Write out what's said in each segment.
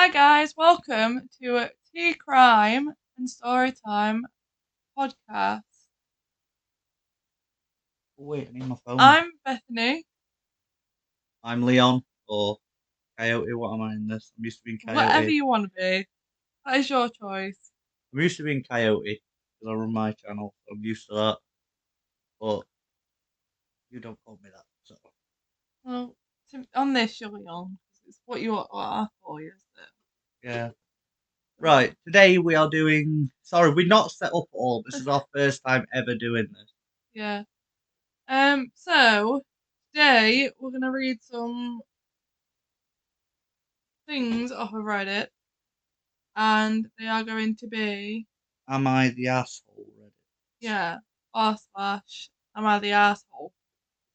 Hi guys, welcome to Tea Crime and Storytime podcast. Wait, I need my phone. I'm Bethany, I'm Leon or Coyote. What am I in this? I'm used to being whatever Coyote. you want to be. That is your choice. I'm used to being Coyote because I run my channel. So I'm used to that. But you don't call me that. So Well, on this you're Leon. It's what I call you, isn't yeah. it? Right. Today we are doing. Sorry, we're not set up at all. This is our first time ever doing this. Yeah. So today we're gonna read some things off of Reddit, and they are going to be Am I the asshole? Reddit? yeah r/ am I the asshole?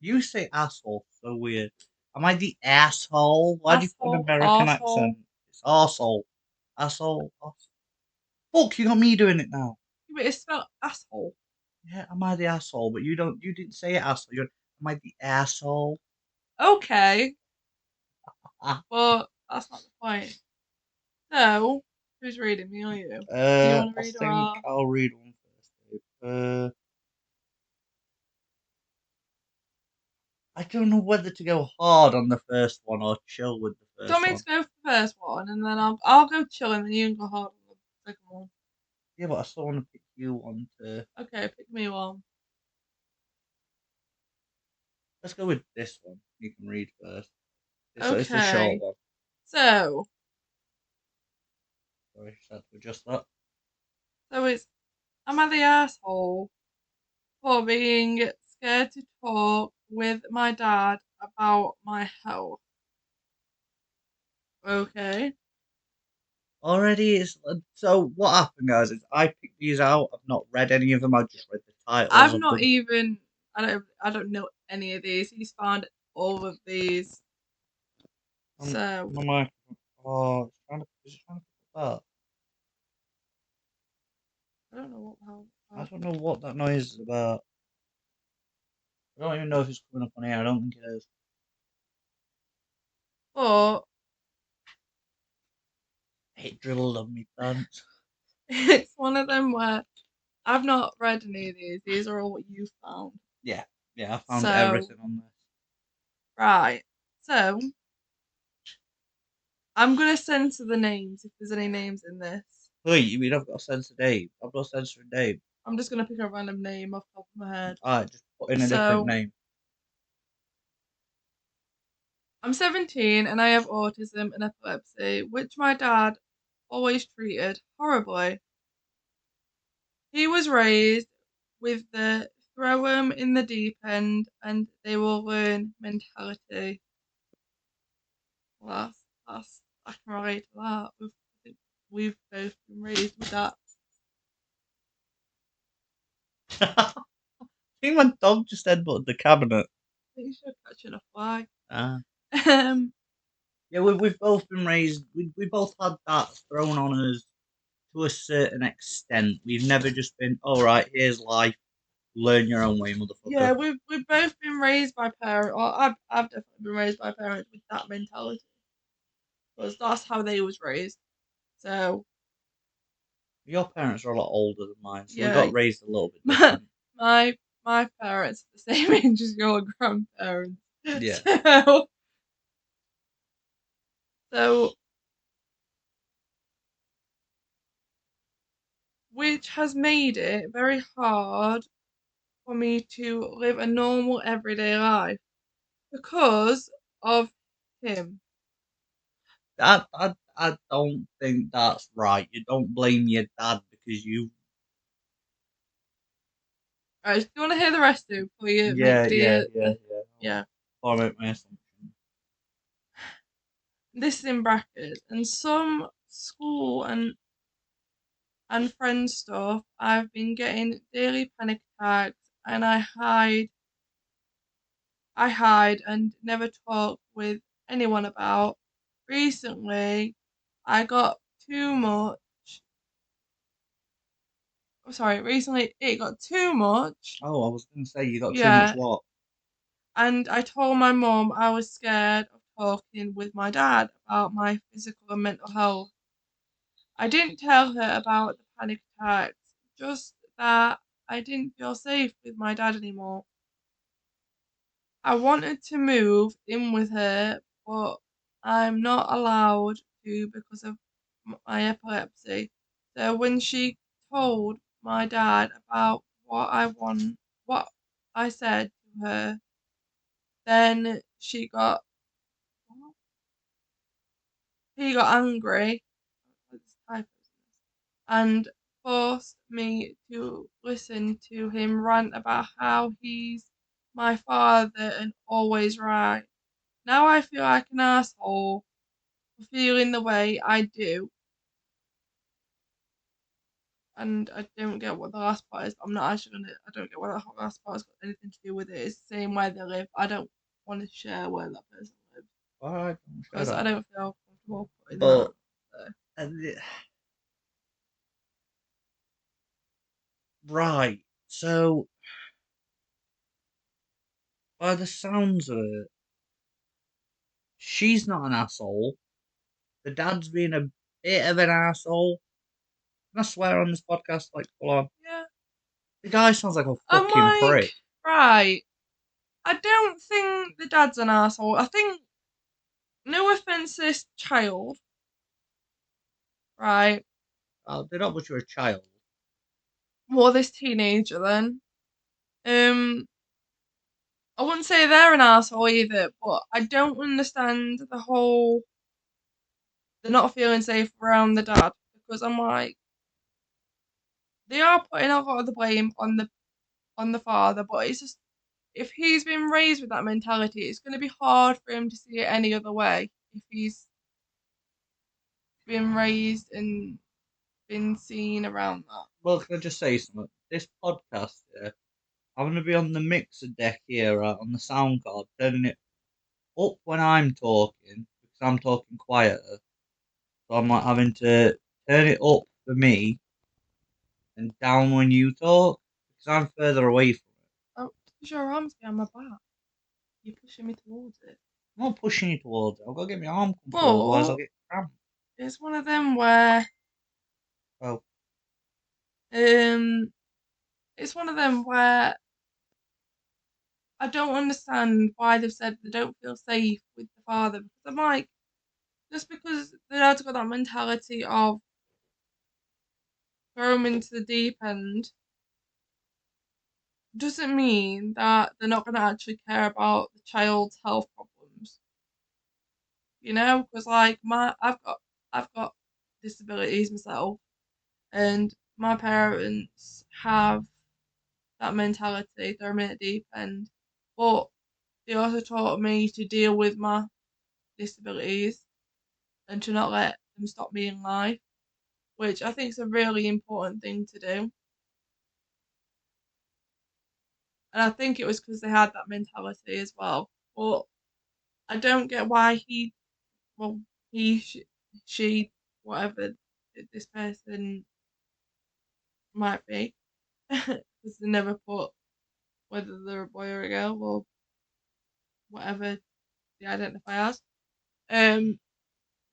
You say asshole. So weird. Am I the asshole? Why do you put an Asshole, American arsehole. accent? It's arsehole. Asshole. Fuck, you got me doing it now. But it's spelled asshole. Yeah, am I the asshole? But you didn't say it, asshole. Am I the asshole? Okay, Ah. but that's not the point. So, who's reading, me or you? Do you want to I read or think I'll read one first. I don't know whether to go hard on the first one or chill with the do you first want me one. to go for the first one and then I'll go chill and then you can go hard on the second one? Yeah, but I still want to pick you one to. Okay, pick me one. Let's go with this one. You can read first. It's a short Okay, one. so Sorry, just had to adjust that. it's am I the asshole for being scared to talk with my dad about my health? Okay. Already, so what happened, guys? Is I picked these out. I've not read any of them. I just read the titles I've of not them. even I don't know any of these. He's found all of these. So My microphone. Oh, is it trying to pick that? I don't know what the hell. I don't know what that noise is about. I don't even know if it's coming up on here. I don't think it is. But It drilled on me pants. it's one of them where I've not read any of these. These are all what you found. Yeah, yeah, I found So everything on this. right. So I'm gonna censor the names if there's any names in this. Wait, you mean I've got a censor name? I've got a censor name. I'm just gonna pick a random name off the top of my head. Alright, just put in a different So name. I'm 17 and I have autism and epilepsy, which my dad always treated horribly. He was raised with the throw 'em in the deep end and they will learn mentality. Well, that's I can relate to that. We've both been raised with that. I think my dog just headbutted the cabinet. I think you should catch a fly. Ah. Um, Yeah, we've both been raised. We both had that thrown on us to a certain extent. We've never just been, all right, here's life. Learn your own way, yeah, motherfucker. we've both been raised by parents. Or I've definitely been raised by parents with that mentality because that's how they was raised. So Your parents are a lot older than mine, so we yeah, got raised a little bit my different. my parents are the same age as your grandparents. Yeah. So which has made it very hard for me to live a normal everyday life because of him. I don't think that's right. You don't blame your dad because you. Alright, do you want to hear the rest of it before you make Yeah. yeah. I'll make my assumption. This is in brackets. And some school and friend stuff, I've been getting daily panic attacks and I hide and never talk with anyone about. Recently I got too much recently it got too much. Oh, I was going to say you got too much Yeah, what? and I told my mom I was scared of talking with my dad about my physical and mental health. I didn't tell her about the panic attacks, just that I didn't feel safe with my dad anymore. I wanted to move in with her, but I'm not allowed to because of my epilepsy. So when she told my dad about what I said to her, then he got angry and forced me to listen to him rant about how he's my father and always right. Now I feel like an asshole for feeling the way I do, and I don't get what the last part is. I'm not actually gonna. I don't get what the last part has got anything to do with it. It's the same where they live. I don't want to share where that person lives Alright, shut because I up. don't feel comfortable putting that. But There. uh, right, so by the sounds of it, she's not an asshole. The dad's being a bit of an asshole. Can I swear on this podcast? Like, full on. Yeah, The guy sounds like a I'm fucking like, prick. right. I don't think the dad's an asshole. I think, no offense, to this child, right? They're not much of a child. Or this teenager, then. Um, I wouldn't say they're an asshole either, but I don't understand the whole they're not feeling safe around the dad because I'm like they are putting a lot of the blame on the father, but it's just if he's been raised with that mentality, it's going to be hard for him to see it any other way if he's been raised and been seen around that. Well, can I just say something? This podcast, yeah, I'm going to be on the mixer deck here, right, on the sound card, turning it up when I'm talking, because I'm talking quieter. So I'm like having to turn it up for me and down when you talk, because I'm further away from it. Oh, push your arms behind my back. You're pushing me towards it. I'm not pushing you towards it. I've got to get my arm comfortable, otherwise But I'll get cramped. it's one of them where Oh, um it's one of them where I don't understand why they've said they don't feel safe with the father because I'm like, just because the dad's got that mentality of throw him into the deep end doesn't mean that they're not going to actually care about the child's health problems. You know, because like I've got disabilities myself, and my parents have that mentality, throw me in the deep end, but they also taught me to deal with my disabilities and to not let them stop me in life, which I think is a really important thing to do. And I think it was because they had that mentality as well. But I don't get why well, he, she, whatever this person might be, because they never put whether they're a boy or a girl or whatever they identify as. Um,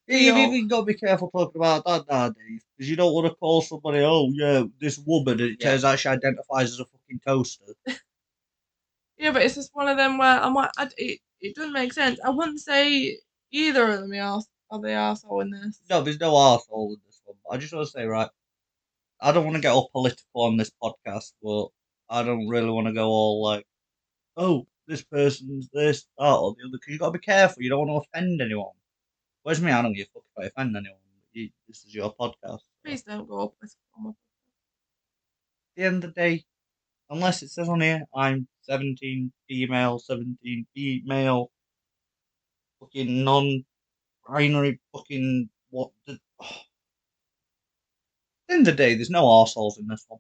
you've feel, even got to be careful talking about that nowadays, because you don't want to call somebody, oh yeah, this woman, and it yeah, turns out she identifies as a fucking toaster. yeah, but it's just one of them where I'm like, it doesn't make sense. I wouldn't say either of them are the arsehole in this. No, there's no arsehole in this one. But I just want to say, right, I don't want to get all political on this podcast, but I don't really want to go all like, oh, this person's this, that, or the other, because you got to be careful. You don't want to offend anyone. Whereas me, I don't give a fuck if I offend anyone. This is your podcast. So. At Please don't go up with the end of the day, unless it says on here, I'm 17 female, 17 female, fucking non binary, fucking what. At the end of the day, there's no arseholes in this one.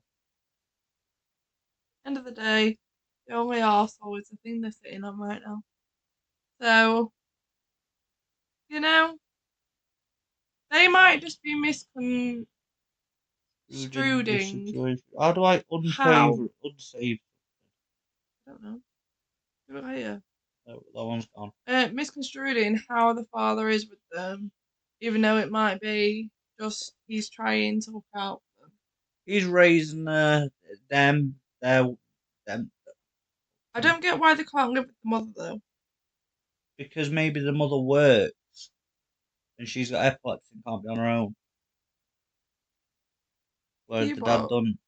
end of the day, the only arsehole is the thing they're sitting on right now. So, you know, they might just be Reading the misconstruing situation. How do I how. unsave? I don't know. Do it later. That one's gone. Misconstrued in how the father is with them, even though it might be just he's trying to look out for them. He's raising them, I don't get why they can't live with the mother though. because maybe the mother works and she's got epilepsy and can't be on her own, whereas the dad People, doesn't.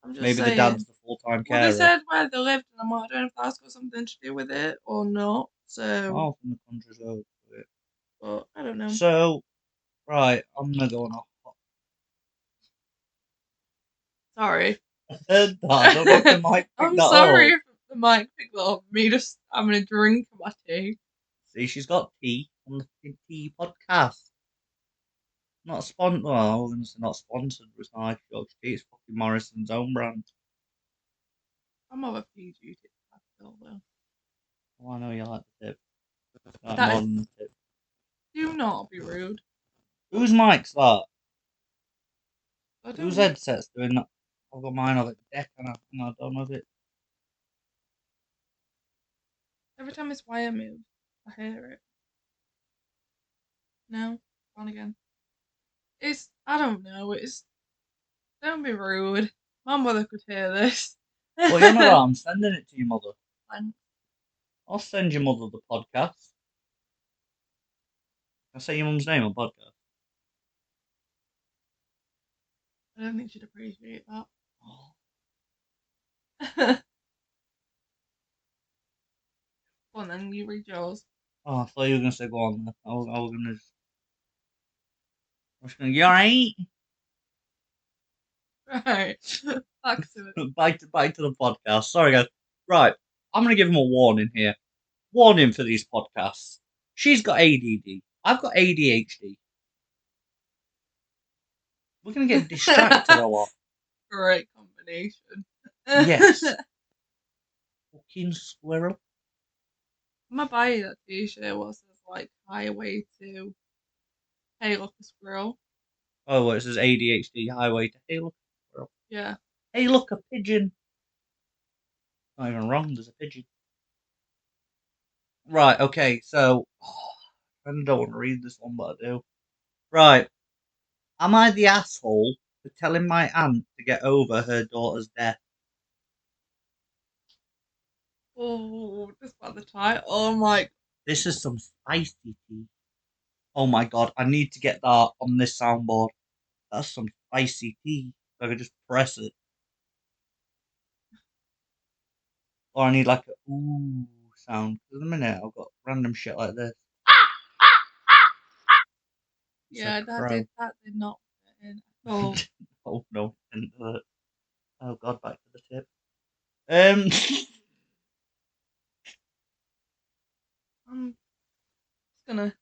I'm just Maybe the dad's saying. the full time Well, they carer. said where they lived, and I'm like, I don't know if that's got something to do with it or not. So, Oh, from the country's over to it. but I don't know. So, right, I'm gonna go on a hot. Sorry. I heard that. I don't know if the mic picked I'm that sorry up. if the mic picked that up. Me just having a drink of my tea. See, she's got tea on the tea podcast. Not sponsored. Well, I was gonna say not sponsored with Nice Yorkshire Tea. It's fucking Morrison's own brand. I'm of a PG though. Oh, I know you like the tip. Like That is. more than the tip. Do not be rude. Whose mic's that? I Whose don't. headset's doing that? I've got mine on the deck and I don't know if it. Every time this wire moves, I hear it. No, on again. It's. I don't know. It's. Don't be rude. My mother could hear this. Well, you're not. I'm sending it to your mother. Thanks. I'll send your mother the podcast. Can I say your mum's name on podcast? I don't think she'd appreciate that. Oh, Go on then, you read yours. I thought you were gonna say go on. I was gonna. I was gonna. You alright? Right. Back to it. Back to the podcast. Sorry, guys. Right, I'm gonna give him a warning here. Warning for these podcasts. She's got ADD. I've got ADHD. We're gonna get distracted a lot. Great combination. Yes. Fucking squirrel. I'm gonna buy you that t-shirt what says like highway to hey look a squirrel. Oh, well, it says ADHD highway to hey look a squirrel. Yeah. Hey look a pigeon. Not even wrong. There's a pigeon. Right. Okay. So I don't want to read this one, but I do. Right. Am I the asshole for telling my aunt to get over her daughter's death? Oh, just by the title. Oh my. This is some spicy tea. Oh my god, I need to get that on this soundboard. That's some spicy tea. So I can just press it. Or I need like a ooh sound. Because in a minute I've got random shit like this. It's a Yeah, crow. that did not fit in at all. Oh no, didn't do it. Oh god, back to the tip. Um I'm just gonna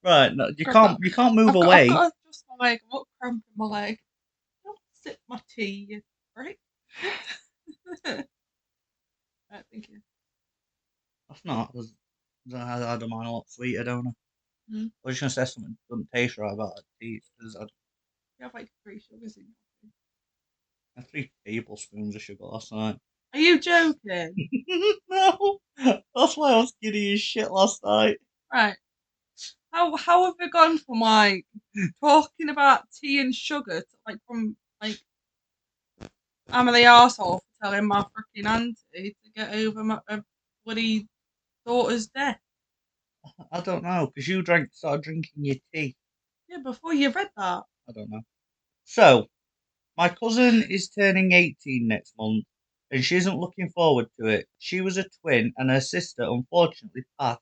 Right, no, grab that. you can't move I've away. got to adjust my leg. I'm not cramping my leg. Don't sip my tea, you prick. Right, thank you. That's not. I don't mind a lot sweeter, don't I? Mm. I was just gonna say something that doesn't taste right about it. Tea because I You have like 3 sugars in your tea. had 3 tablespoons of sugar last night. Are you joking? No, that's why I was skinny as shit last night. Right. How have we gone from like talking about tea and sugar to like from like I'm the arsehole for telling my freaking auntie to get over my bloody daughter's death? I don't know because you started drinking your tea. Yeah, before you read that. I don't know. So my cousin is turning 18 next month, and she isn't looking forward to it. She was a twin, and her sister unfortunately passed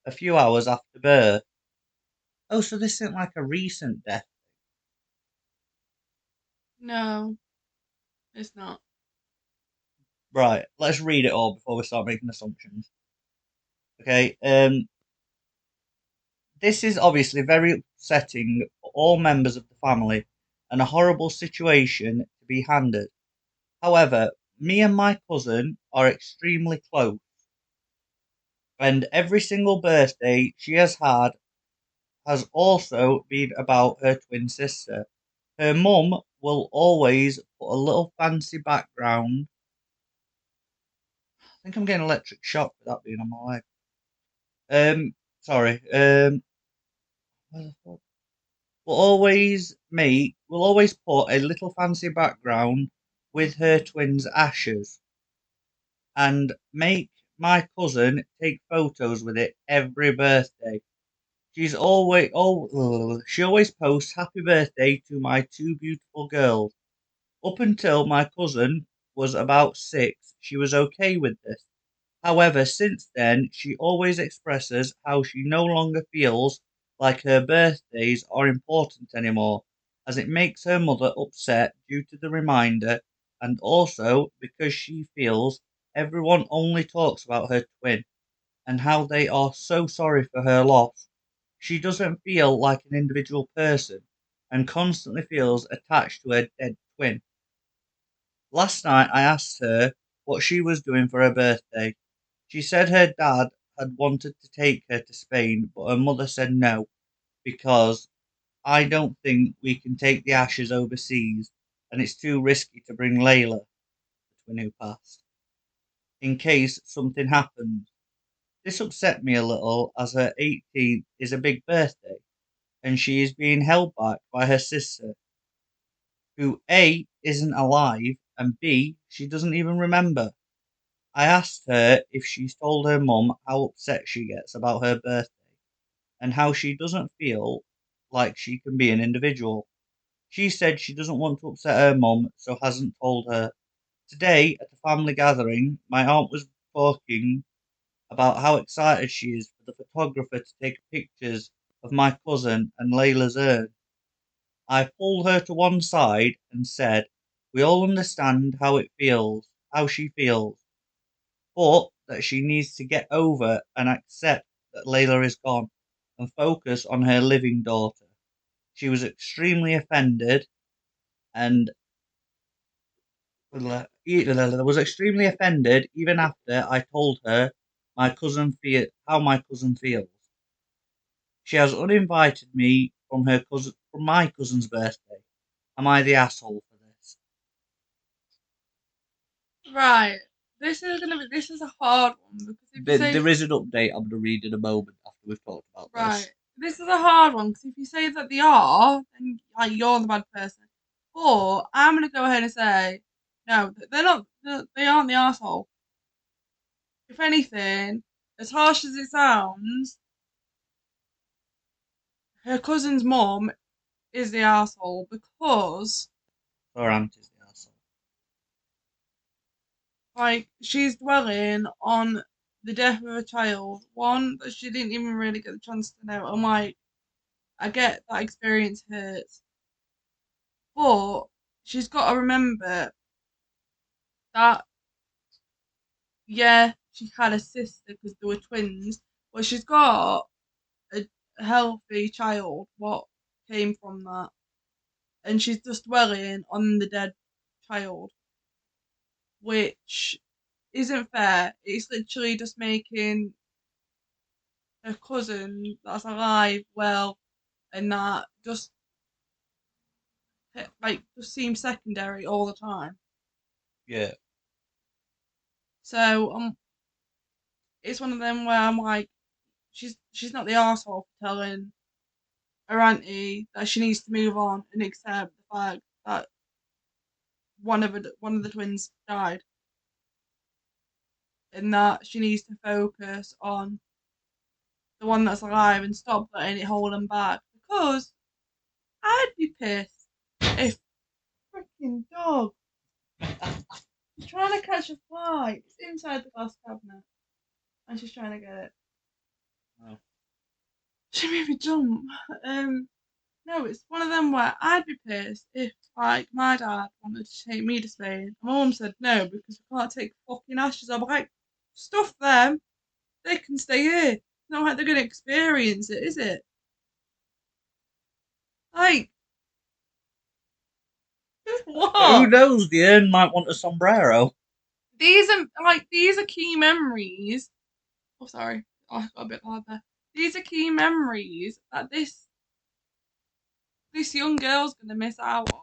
a few hours after birth. Oh, so this isn't like a recent death. No, it's not. Right, let's read it all before we start making assumptions. Okay, this is obviously very upsetting for all members of the family and a horrible situation to be handed. However, me and my cousin are extremely close, and every single birthday she has had has also been about her twin sister. Her mum will always put a little fancy background think I'm getting electric shock with that being on my leg. Sorry. Where the fuck? We'll always put a little fancy background with her twins' ashes and make my cousin take photos with it every birthday. She always posts happy birthday to my two beautiful girls. Up until my cousin was about 6, she was okay with this. However, since then, she always expresses how she no longer feels like her birthdays are important anymore, as it makes her mother upset due to the reminder, and also because she feels everyone only talks about her twin and how they are so sorry for her loss. She doesn't feel like an individual person and constantly feels attached to her dead twin. Last night I asked her what she was doing for her birthday. She said her dad had wanted to take her to Spain, but her mother said no, because I don't think we can take the ashes overseas, and it's too risky to bring Layla, the twin who passed, in case something happens. This upset me a little, as her 18th is a big birthday, and she is being held back by her sister, who A isn't alive, and B she doesn't even remember. I asked her if she's told her mum how upset she gets about her birthday and how she doesn't feel like she can be an individual. She said she doesn't want to upset her mum, so hasn't told her. Today, at a family gathering, my aunt was talking about how excited she is for the photographer to take pictures of my cousin and Layla's urn. I pulled her to one side and said, "We all understand how she feels, but that she needs to get over and accept that Layla is gone and focus on her living daughter." She was extremely offended and was extremely offended even after I told her how my cousin feels. She has uninvited me from my cousin's birthday. Am I the asshole for this? Right. This is a hard one because if you say There is an update I'm going to read in a moment after we've talked about right, this. this is a hard one because if you say that they are, then like you're the bad person. Or I'm gonna go ahead and say no, they're not. They aren't the asshole. If anything, as harsh as it sounds, her cousin's mom is the asshole because Her aunt is the asshole. like she's dwelling on the death of a child, one that she didn't even really get the chance to know. And like, I get that experience hurts, but she's got to remember that yeah, she had a sister because they were twins, but she's got a healthy child. What came from that, and she's just dwelling on the dead child, which isn't fair. It's literally just making her cousin that's alive well, and that just seems secondary all the time. Yeah, So it's one of them where I'm like, she's not the asshole for telling her auntie that she needs to move on and accept the fact that one of the twins died, and that she needs to focus on the one that's alive and stop letting it hold them back. Because I'd be pissed if freaking dog is trying to catch a fly. It's inside the glass cabinet, and she's trying to get it. no. She made me jump. No, it's one of them where I'd be pissed if, like, my dad wanted to take me to Spain. My mum said no because we can't take fucking ashes. I'm like, stuff them. They can stay here. It's not like they're gonna experience it, is it? Like, Who what? knows? The urn might want a sombrero. These are key memories. Oh, sorry, I got a bit loud there. These are key memories that this young girl's gonna miss out on.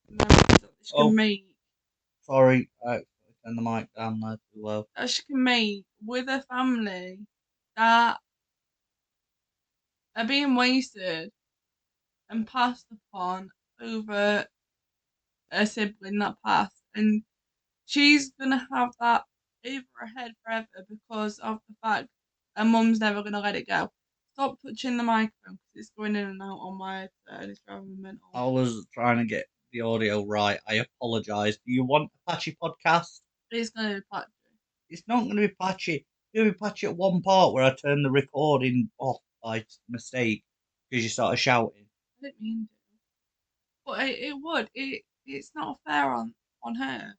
Memories that she can Oh, make. sorry. turn the mic down there too low. that she can make with a family that are being wasted and passed upon over a sibling that passed, and she's gonna have that over her head forever because of the fact her mum's never gonna let it go. Stop touching the microphone because it's going in and out on my head and it's driving me mental. I was trying to get the audio right. I apologise. Do you want a patchy podcast? It's gonna be patchy. It's not going to be patchy. It's going to be patchy at one part where I turned the recording off by mistake because you started shouting. I didn't mean to, but it would. It's not fair on her.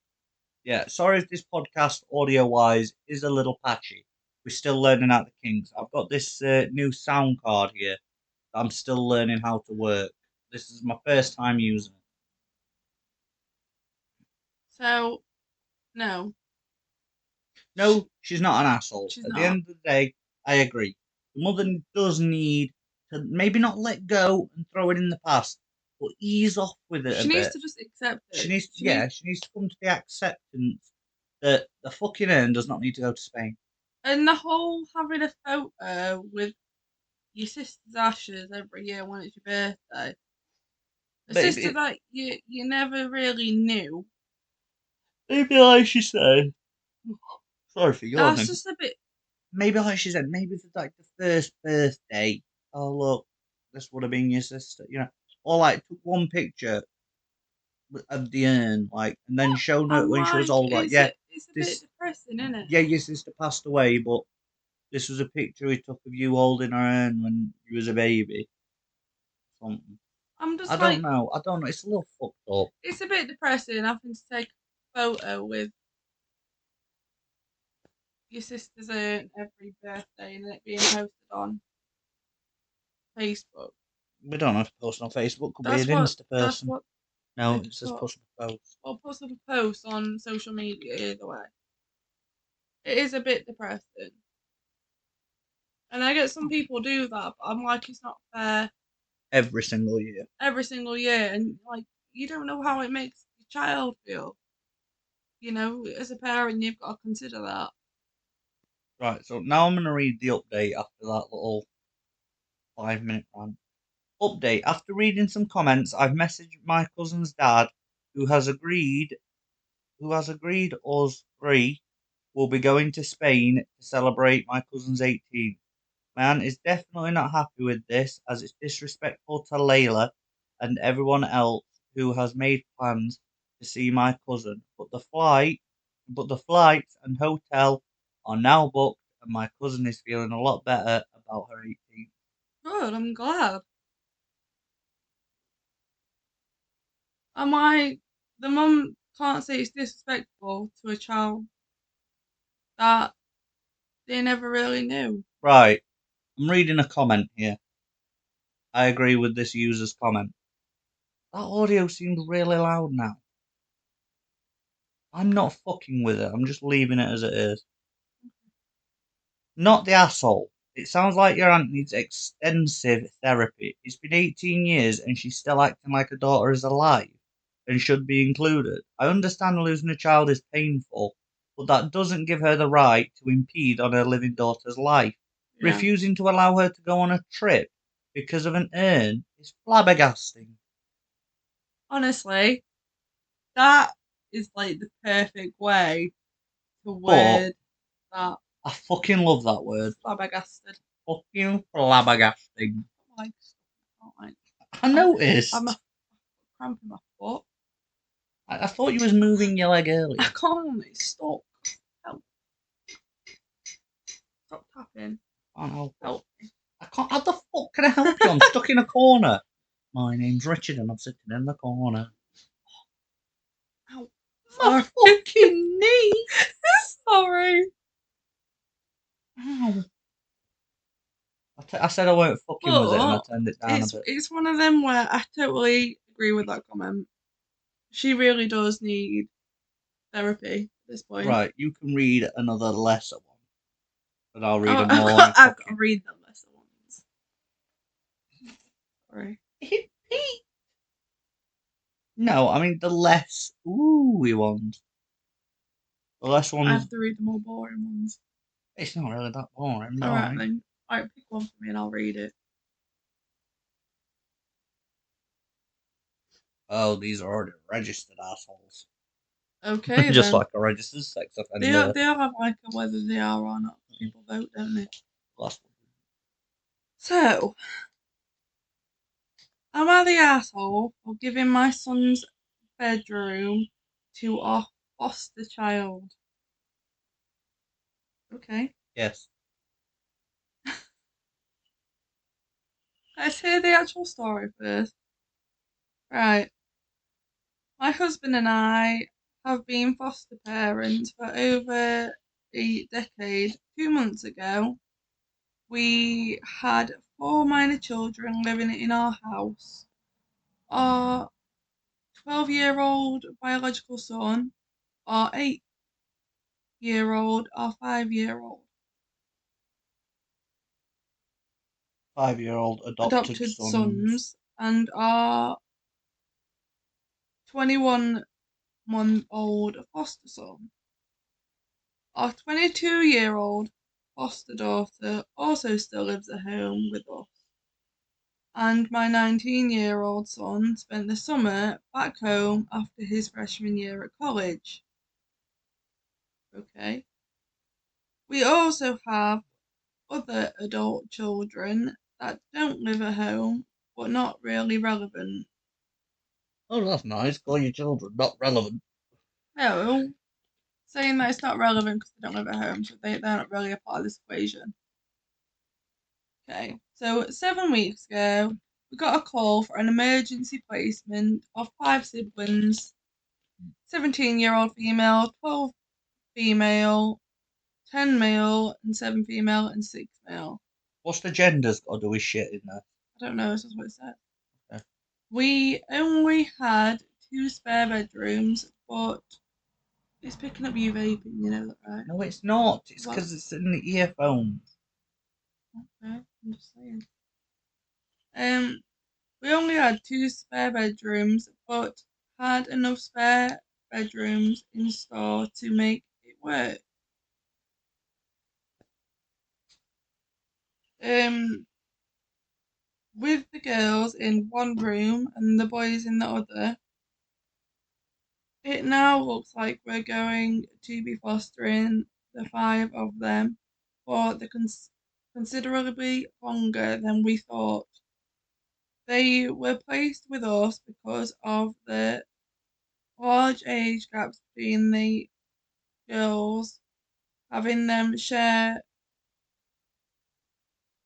Yeah, sorry if this podcast, audio wise, is a little patchy. We're still learning out the kinks. I've got this new sound card here that I'm still learning how to work. This is my first time using it. So no, No, she's not an asshole. she's At the not. end of the day, I agree. The mother does need to maybe not let go and throw it in the past, but ease off with it a She needs bit. to just accept She it. needs, she needs to come to the acceptance that the fucking urn does not need to go to Spain. And the whole having a photo with your sister's ashes every year when it's your birthday. A But sister that you never really knew. maybe like she said, sorry for That's yawning. just a bit. Maybe like she said, maybe for like the first birthday. Oh look, this would have been your sister, or like took one picture of the urn, like, and then shown her I'm when she was like, old, like, yeah, it's a bit this, depressing, isn't it? yeah, your sister passed away, but this was a picture we took of you holding her urn when you was a baby. Something. I'm I just don't like, know. I don't know. It's a little fucked up. it's a bit depressing having to take a photo with your sister's urn every birthday and it being posted on Facebook. We don't have to post on Facebook. Could be an That's what. Insta That's person. what No, they it says put. post on post. Or post a post on social media. Either way, it is a bit depressing. And I get some people do that, but I'm like, it's not fair Every single year. every single year. And like, you don't know how it makes your child feel. As a parent, you've got to consider that. Right, so now I'm going to read the update after that little 5 minute rant. Update. After reading some comments, I've messaged my cousin's dad, who has agreed us three will be going to Spain to celebrate my cousin's 18th. My aunt is definitely not happy with this, as it's disrespectful to Layla and everyone else who has made plans to see my cousin. But the flights and hotel are now booked, and my cousin is feeling a lot better about her 18th. Good, I'm glad. I'm like, the mum can't say it's disrespectful to a child that they never really knew. Right, I'm reading a comment here. I agree with this user's comment. That audio seems really loud now. I'm not fucking with it. I'm just leaving it as it is. Not the asshole. It sounds like your aunt needs extensive therapy. It's been 18 years and she's still acting like her daughter is alive and should be included. I understand losing a child is painful, but that doesn't give her the right to impede on her living daughter's life. Yeah. Refusing to allow her to go on a trip because of an urn is flabbergasting. Honestly, that is like the perfect way to But word that. I fucking love that word. Flabbergasted. Fucking flabbergasting. Like, I can't like. I I'm noticed. a cramp in my foot. I thought you was moving your leg I earlier. can't. It's stuck. Help. Stop tapping. I can't help it. Help. I can't. How the fuck can I help you? I'm stuck in a corner. My name's Richard and I'm sitting in the corner. Ow. My Sorry. fucking knee. Sorry. Ow. I said I weren't fucking with it and I But turned it down a bit. it's one of them where I totally agree with that comment. She really does need therapy at this point. Right, you can read another lesser one, but I'll read Oh, a more I've got to fucking. read the lesser ones. Sorry. No, I mean the less ooey ones. The last I one's. have to read the more boring ones. It's not really that boring, Alright right? then. Alright, pick one for me and I'll read it. Oh, these are already registered assholes. Okay Just then. like a registered sex They all, offender. they all have like a whether they are or not. People vote, don't they? Last one. So, am I the asshole for giving my son's bedroom to a foster child? Okay. Yes. Let's hear the actual story first. Right. My husband and I have been foster parents for over a decade. 2 months ago, we had four minor children living in our house. Our 12-year-old biological son, our 8-year-old, our 5-year-old. 5-year-old adopted Adopted sons. sons, and our 21-month-old foster son. Our 22-year-old foster daughter also still lives at home with us. And my 19-year-old son spent the summer back home after his freshman year at college. Okay. We also have other adult children that don't live at home, but not really relevant. Oh, that's nice. Call your children not relevant. No, saying that it's not relevant because they don't live at home, so they're not really a part of this equation. Okay, so 7 weeks ago, we got a call for an emergency placement of 5 siblings: 17-year-old female, 12 female, 10 male, and 7 female, and 6 male. What's the genders got to do with shit in there? I don't know, this is what it said. Okay. We only had 2 spare bedrooms, but it's picking up you vaping, you know that, right? No, it's not. It's Well, because it's in the earphones. okay, I'm just saying. We only had 2 spare bedrooms, but had enough spare bedrooms in store to make it work. With the girls in one room and the boys in the other, it now looks like we're going to be fostering the 5 of them for considerably longer than we thought. They were placed with us because of the large age gaps between the girls. Having them share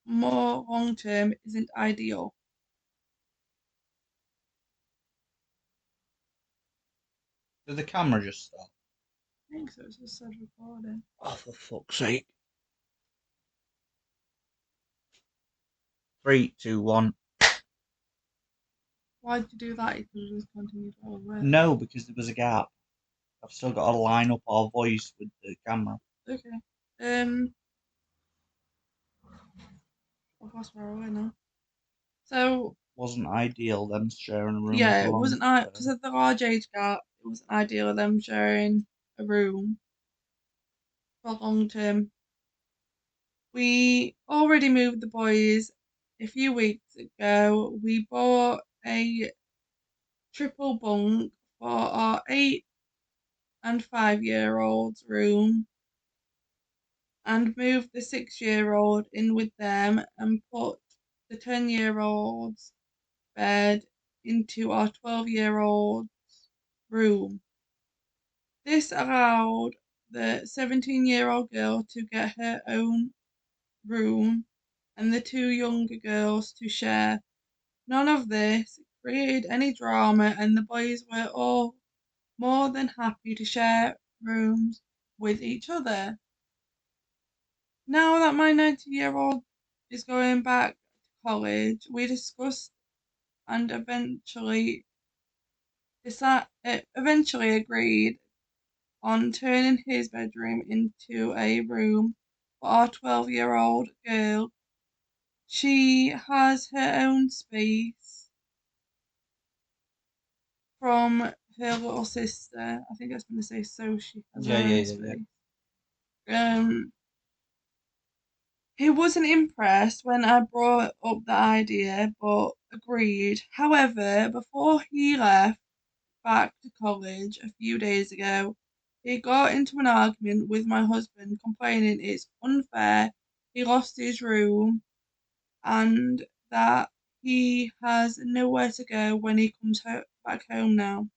more long term isn't ideal. Did the camera just stop? I think so, it's just said recording. Oh, for fuck's sake. 3, 2, 1. Why'd you do that? You could have just continued all the way. No, because there was a gap. I've still got to line up our voice with the camera. Okay. I've lost where I were now. So Wasn't ideal them sharing a room yeah, for it long wasn't because term. of the large age gap. It wasn't ideal of them sharing a room for long term. We already moved the boys a few weeks ago. We bought a triple bunk for our 8 and 5-year-olds room and moved the 6-year-old in with them and put the 10-year-old's bed into our 12-year-old's room. This allowed the 17-year-old girl to get her own room and the 2 younger girls to share. None of this created any drama, and the boys were all more than happy to share rooms with each other. Now that my 19-year-old is going back to college, we discussed and eventually agreed on turning his bedroom into a room for our 12-year-old girl. She has her own space from her little sister. I think I was going to say so she has Yeah, her yeah, own yeah, yeah. space. Um, he wasn't impressed when I brought up the idea, but agreed. However, before he left back to college a few days ago, he got into an argument with my husband, complaining it's unfair he lost his room and that he has nowhere to go when he comes back home now.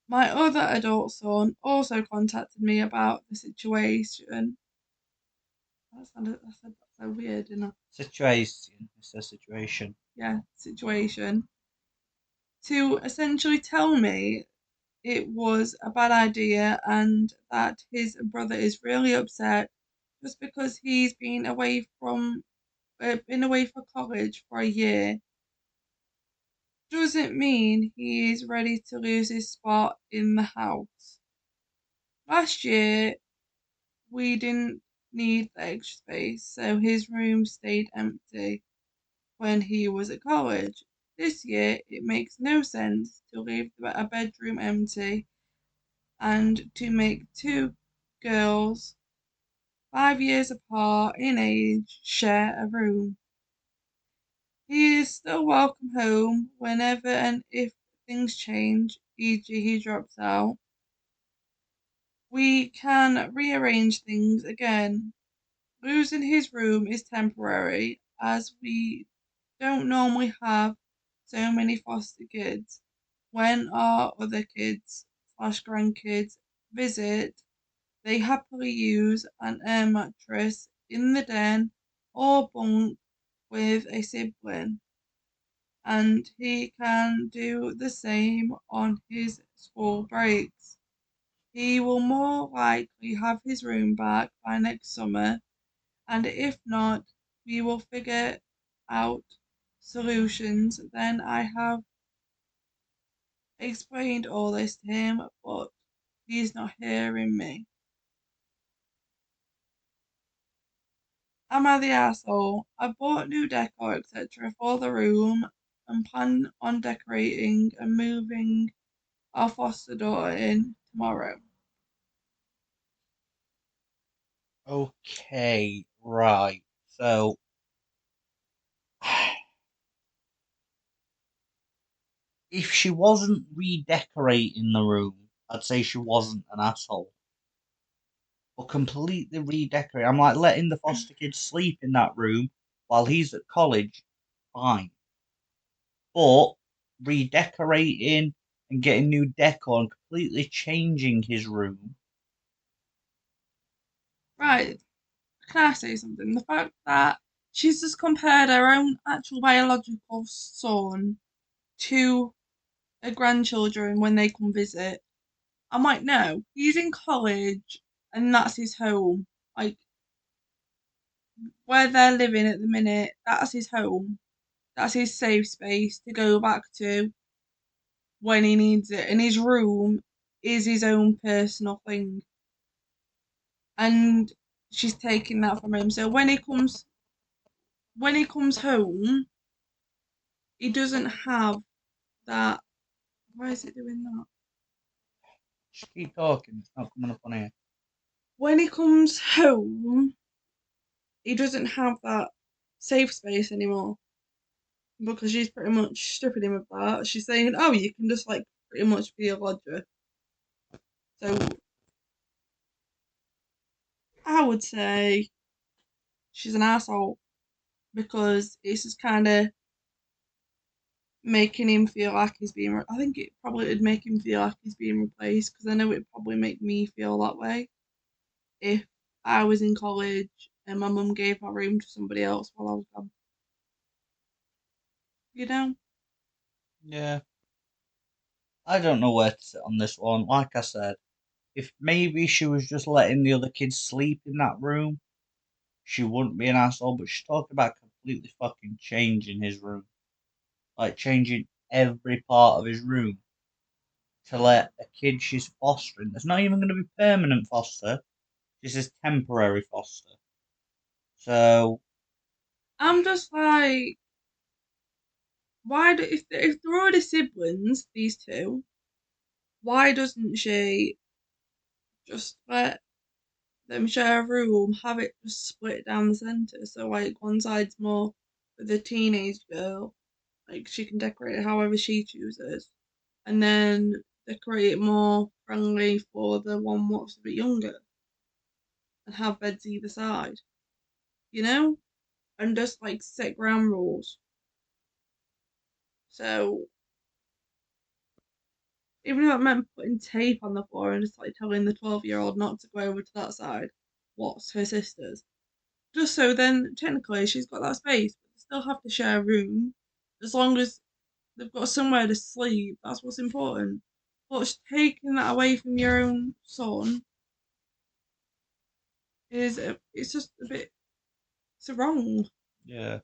My other adult son also contacted me about the situation. That's so weird, isn't it? Situation. It's a situation. Yeah, situation. To essentially tell me it was a bad idea and that his brother is really upset just because he's been away for college for a year doesn't mean he is ready to lose his spot in the house. Last year we didn't need the extra space, so his room stayed empty when he was at college. This year it makes no sense to leave a bedroom empty and to make two girls 5 years apart in age share a room. He is still welcome home whenever and if things change, e.g., he drops out. We can rearrange things again. Losing his room is temporary, as we don't normally have so many foster kids. When our other kids/grandkids visit, they happily use an air mattress in the den or bunk with a sibling, and he can do the same on his school breaks. He will more likely have his room back by next summer, and if not, we will figure out solutions. Then I have explained all this to him, but he's not hearing me. Am I the asshole? I bought new decor, etc. for the room and plan on decorating and moving our foster daughter in tomorrow. Okay, right. So, if she wasn't redecorating the room, I'd say she wasn't an asshole. But completely redecorate, I'm like letting the foster kid sleep in that room while he's at college, fine. But redecorating and getting new decor and completely changing his room. Right, can I say something? The fact that she's just compared her own actual biological son to her grandchildren when they come visit. I'm like, no, he's in college and that's his home. Like, where they're living at the minute, that's his home. That's his safe space to go back to when he needs it. And his room is his own personal thing. And she's taking that from him. So when he comes home, he doesn't have that. Why is it doing that? Just keep talking, it's not coming up on here. When he comes home, he doesn't have that safe space anymore because she's pretty much stripping him of that. She's saying, "Oh, you can just like pretty much be a lodger." So I would say she's an asshole because it's just kind of making him feel like he's being. I think it probably would make him feel like he's being replaced because I know it'd probably make me feel that way if I was in college and my mum gave my room to somebody else while I was gone. You know? Yeah, I don't know where to sit on this one. Like I said, if maybe she was just letting the other kids sleep in that room, she wouldn't be an asshole. But she's talking about completely fucking changing his room, like changing every part of his room to let a kid she's fostering. There's not even going to be permanent foster. This is temporary foster. So I'm just like, Why do if they're already siblings, these two, why doesn't she just let them share a room, have it just split down the centre? So like one side's more for the teenage girl, like she can decorate it however she chooses, and then decorate it more friendly for the one what's a bit younger, and have beds either side, you know, and just like set ground rules. So even if it meant putting tape on the floor and just like telling the 12-year-old not to go over to that side, what's her sister's, just so then technically she's got that space, but they still have to share a room as long as they've got somewhere to sleep. That's what's important. But taking that away from your own son it's just a bit it's wrong. Yeah,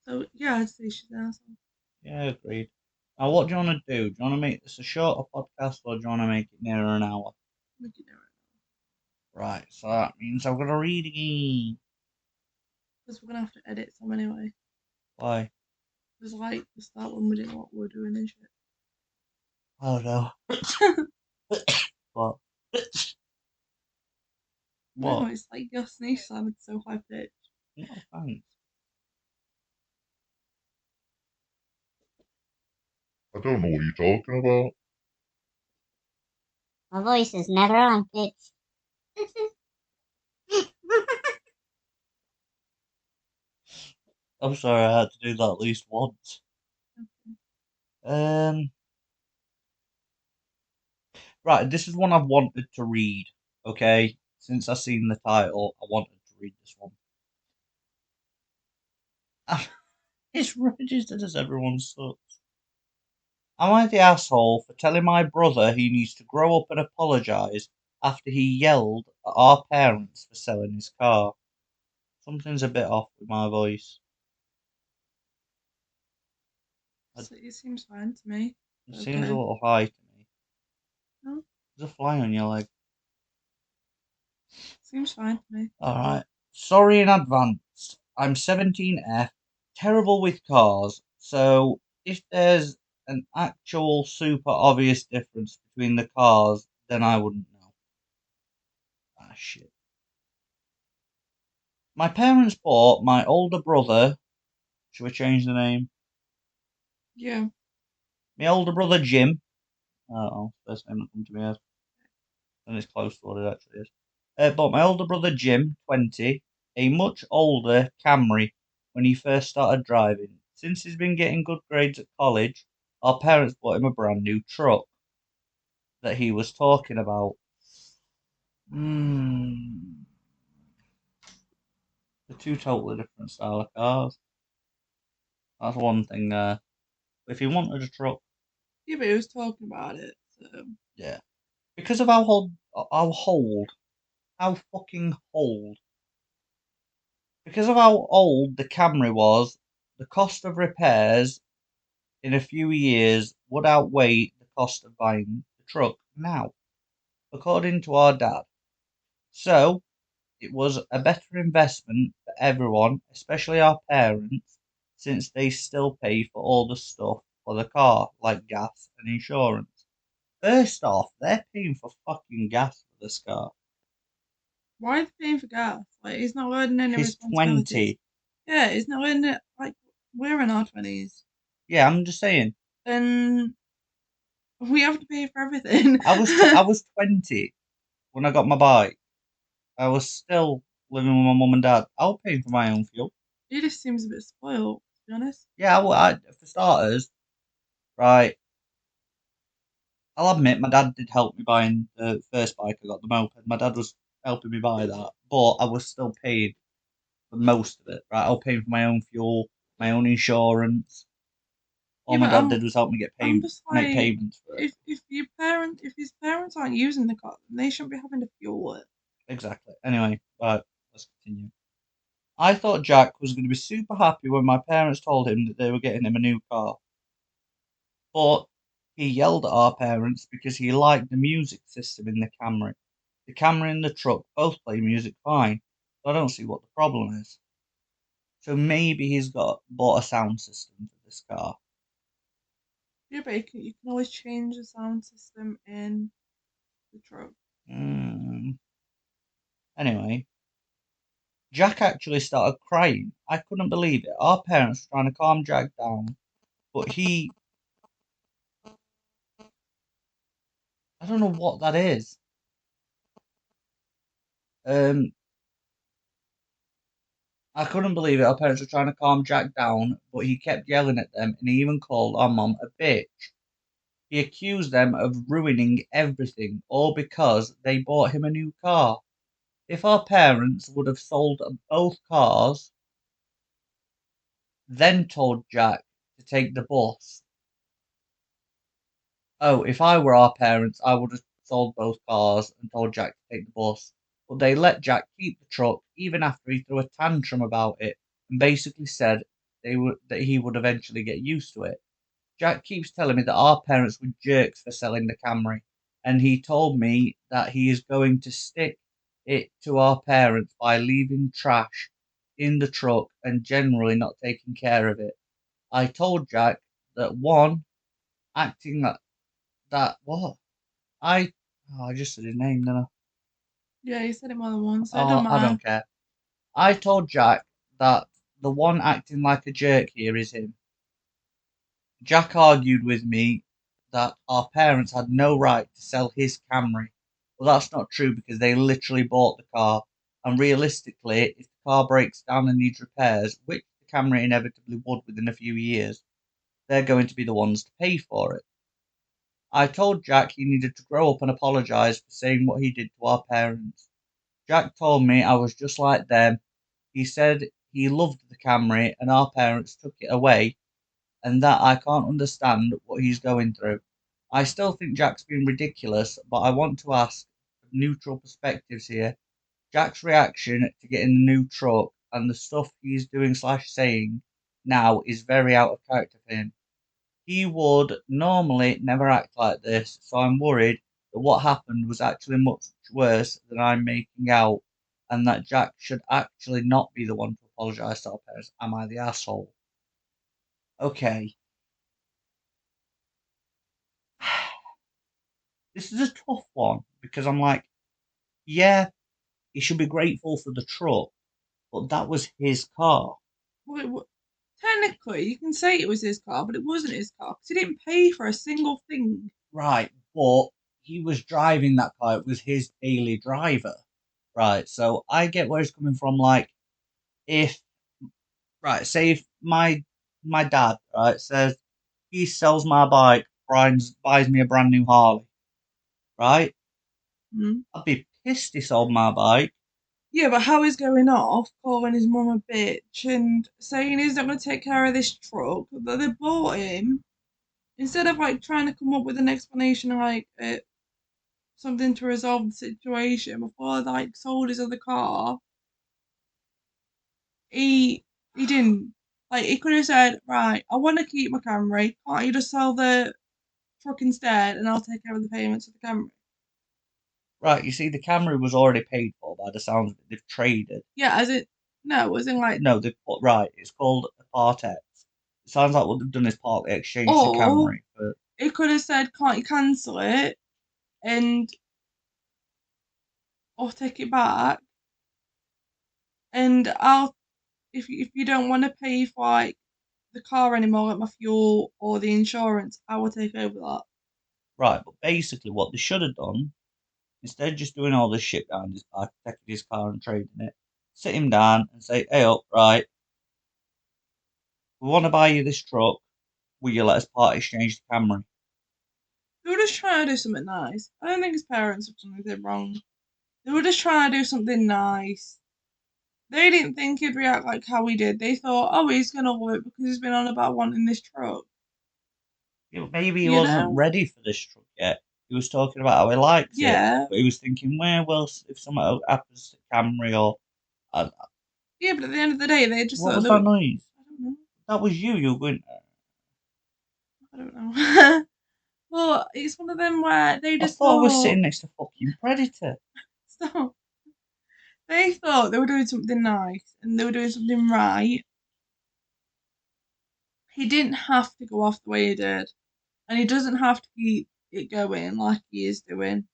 So yeah, I'd say she's an asshole. yeah, agreed. Now, what do you want to do? Do you want to make this a shorter podcast or do you want to make it nearer an hour? Make it know Right, so that means I'm going to read again. because we're gonna have to edit some anyway. Why? Because like the start when we didn't know what we were doing and Oh no. shit. What? No, What? it's like your sneeze sounded so high pitched. No, thanks. I don't know what you're talking about. My voice is never on pitch. I'm sorry I had to do that at least once. Um, right, this is one I've wanted to read, okay? Since I seen the title, I wanted to read this one. It's registered as everyone sucks. Am I the asshole for telling my brother he needs to grow up and apologise after he yelled at our parents for selling his car? Something's a bit off with my voice. So it seems fine to me. It Okay. seems a little high to me. No, There's a fly on your leg. seems fine to me. Alright. Sorry in advance. I'm 17F, terrible with cars, so if there's an actual super obvious difference between the cars, then I wouldn't know. Ah, shit. My parents bought my older brother. Should we change the name? Yeah. My older brother Jim. Oh, first name that come to me as. And it's close to what it actually is. But my older brother Jim, 20, a much older Camry when he first started driving. Since he's been getting good grades at college, our parents bought him a brand new truck that he was talking about. Hmm. They're two totally different style of cars. That's one thing there. If he wanted a truck, Yeah, but he was talking about it, so yeah. Because of how fucking old. Because of how old the Camry was, the cost of repairs in a few years would outweigh the cost of buying the truck now, according to our dad. So, it was a better investment for everyone, especially our parents, since they still pay for all the stuff for the car, like gas and insurance. First off, they're paying for fucking gas for this car. why are they paying for gas? Like he's not earning any He's responsibilities. 20. Yeah, he's not earning it like we're in our 20s. Yeah, I'm just saying. And we have to pay for everything. I was 20 when I got my bike. I was still living with my mum and dad. I was paying for my own fuel. He just seems a bit spoiled, to be honest. Yeah, for starters, right. I'll admit my dad did help me buying the first bike I got, the moped. My dad was helping me buy that, but I was still paying for most of it. Right, I was paying for my own fuel, my own insurance. All Yeah, my but dad did was help me I'm just make like, payments for it. if his parents aren't using the car, then they shouldn't be having to fuel it. Exactly. Anyway, right, let's continue. I thought Jack was going to be super happy when my parents told him that they were getting him a new car. But he yelled at our parents because he liked the music system in the Camry. The Camry and the truck both play music fine, so I don't see what the problem is. So maybe he's bought a sound system for this car. Yeah, but you can always change the sound system in the truck. Anyway, Jack actually started crying. I couldn't believe it. Our parents were trying to calm Jack down, but I don't know what that is. I couldn't believe it. Our parents were trying to calm Jack down, but he kept yelling at them, and he even called our mum a bitch. He accused them of ruining everything, all because they bought him a new car. If our parents would have sold both cars, then told Jack to take the bus. Oh, if I were our parents, I would have sold both cars and told Jack to take the bus. But they let Jack keep the truck even after he threw a tantrum about it and basically said that he would eventually get used to it. Jack keeps telling me that our parents were jerks for selling the Camry, and he told me that he is going to stick it to our parents by leaving trash in the truck and generally not taking care of it. I told Jack that one, acting that what? I just said his name, didn't I? Yeah, you said it more than once, so it don't I matter. don't care. I told Jack that the one acting like a jerk here is him. Jack argued with me that our parents had no right to sell his Camry. Well, that's not true because they literally bought the car, and realistically, if the car breaks down and needs repairs, which the Camry inevitably would within a few years, they're going to be the ones to pay for it. I told Jack he needed to grow up and apologise for saying what he did to our parents. Jack told me I was just like them. He said he loved the Camry and our parents took it away, and that I can't understand what he's going through. I still think Jack's being ridiculous, but I want to ask neutral perspectives here. Jack's reaction to getting the new truck and the stuff he's doing slash saying now is very out of character for him. He would normally never act like this, so I'm worried that what happened was actually much worse than I'm making out, and that Jack should actually not be the one to apologise to our parents. Am I the asshole? Okay. This is a tough one because I'm like, yeah, he should be grateful for the truck, but that was his car. Well, technically, you can say it was his car, but it wasn't his car because he didn't pay for a single thing. Right, but he was driving that car. It was his daily driver. Right, so I get where he's coming from. Like, if right, say if my dad right says he sells my bike, buys me a brand new Harley, right? Hmm. I'd be pissed he sold my bike. Yeah, but how he's going off, calling his mum a bitch and saying he's not going to take care of this truck that they bought him, instead of like trying to come up with an explanation, like something to resolve the situation before they like sold his other car. He didn't. Like he could have said, right, I want to keep my Camry. Can't you just sell the truck instead, and I'll take care of the payments of the Camry? Right, you see, the Camry was already paid for by the sounds of it. They've traded. Yeah, as it no, as in like, No, they've put right. It's called a part X. It sounds like what they've done is partly exchange the or Camry for. it could have said, can't you cancel it and or take it back, and I'll if you don't want to pay for like the car anymore, like my fuel or the insurance, I will take over that. Right, but basically what they should have done, instead of just doing all this shit behind his back, taking his car and trading it, sit him down and say, hey up, right, we want to buy you this truck, will you let us part exchange the Camry? They were just trying to do something nice. I don't think his parents have done anything wrong. They were just trying to do something nice. They didn't think he'd react like how he did. They thought, oh, he's gonna love it because he's been on about wanting this truck. Maybe he You wasn't know? ready for this truck yet. He was talking about how he likes it, Yeah. but he was thinking, well, if something happens to Camry or. Uh, Yeah, but at the end of the day, they just what thought was they that were. noise? I don't know. That was you were going. I don't know. Well, it's one of them where they I just thought I was thought. sitting next to fucking Predator. Stop. They thought they were doing something nice and they were doing something right, he didn't have to go off the way he did. And he doesn't have to keep it going like he is doing.